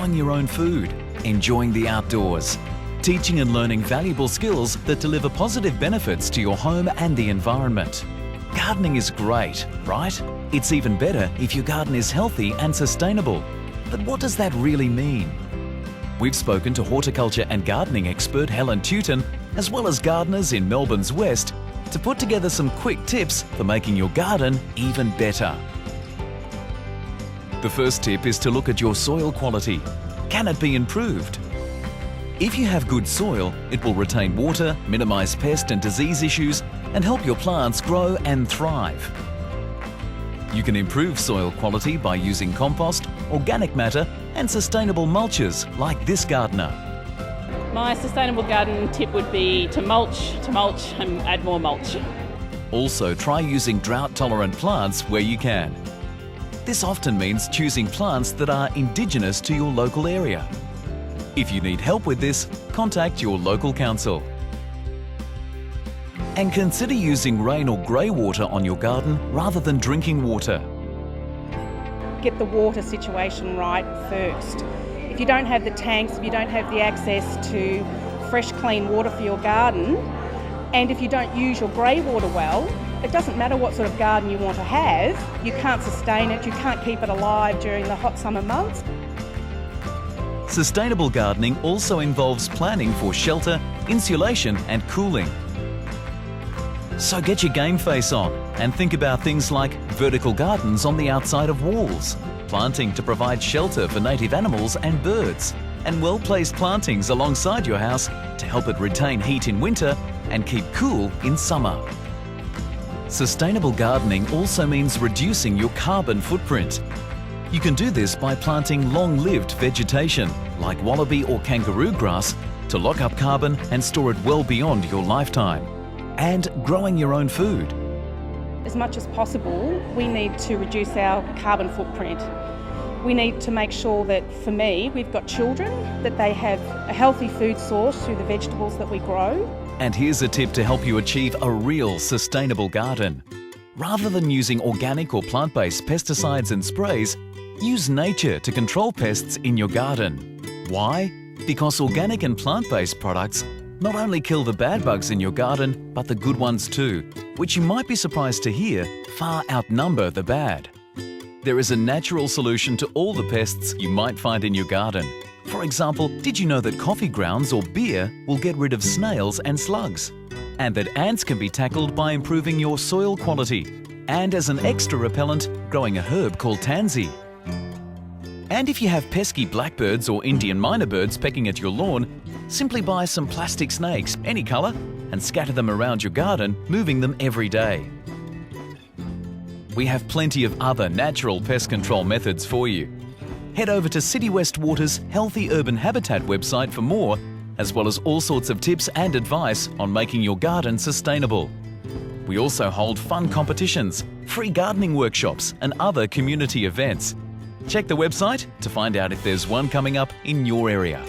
growing your own food, enjoying the outdoors, teaching and learning valuable skills that deliver positive benefits to your home and the environment. Gardening is great, right? It's even better if your garden is healthy and sustainable. But what does that really mean? We've spoken to horticulture and gardening expert Helen Tuton, as well as gardeners in Melbourne's West, to put together some quick tips for making your garden even better. The first tip is to look at your soil quality. Can it be improved? If you have good soil, it will retain water, minimise pest and disease issues, and help your plants grow and thrive. You can improve soil quality by using compost, organic matter, and sustainable mulches like this gardener. My sustainable garden tip would be to mulch, and add more mulch. Also, try using drought-tolerant plants where you can. This often means choosing plants that are indigenous to your local area. If you need help with this, contact your local council. And consider using rain or grey water on your garden rather than drinking water. Get the water situation right first. If you don't have the tanks, if you don't have the access to fresh, clean water for your garden, and if you don't use your grey water well, it doesn't matter what sort of garden you want to have, you can't sustain it, you can't keep it alive during the hot summer months. Sustainable gardening also involves planning for shelter, insulation and cooling. So get your game face on and think about things like vertical gardens on the outside of walls, planting to provide shelter for native animals and birds, and well-placed plantings alongside your house to help it retain heat in winter and keep cool in summer. Sustainable gardening also means reducing your carbon footprint. You can do this by planting long-lived vegetation like wallaby or kangaroo grass to lock up carbon and store it well beyond your lifetime. And growing your own food. As much as possible, we need to reduce our carbon footprint. We need to make sure that, for me, we've got children, that they have a healthy food source through the vegetables that we grow. And here's a tip to help you achieve a real sustainable garden. Rather than using organic or plant-based pesticides and sprays, use nature to control pests in your garden. Why? Because organic and plant-based products not only kill the bad bugs in your garden, but the good ones too, which you might be surprised to hear far outnumber the bad. There is a natural solution to all the pests you might find in your garden. For example, did you know that coffee grounds or beer will get rid of snails and slugs? And that ants can be tackled by improving your soil quality, and as an extra repellent, growing a herb called tansy. And if you have pesky blackbirds or Indian myna birds pecking at your lawn, simply buy some plastic snakes, any colour, and scatter them around your garden, moving them every day. We have plenty of other natural pest control methods for you. Head over to City West Water's Healthy Urban Habitat website for more, as well as all sorts of tips and advice on making your garden sustainable. We also hold fun competitions, free gardening workshops and other community events. Check the website to find out if there's one coming up in your area.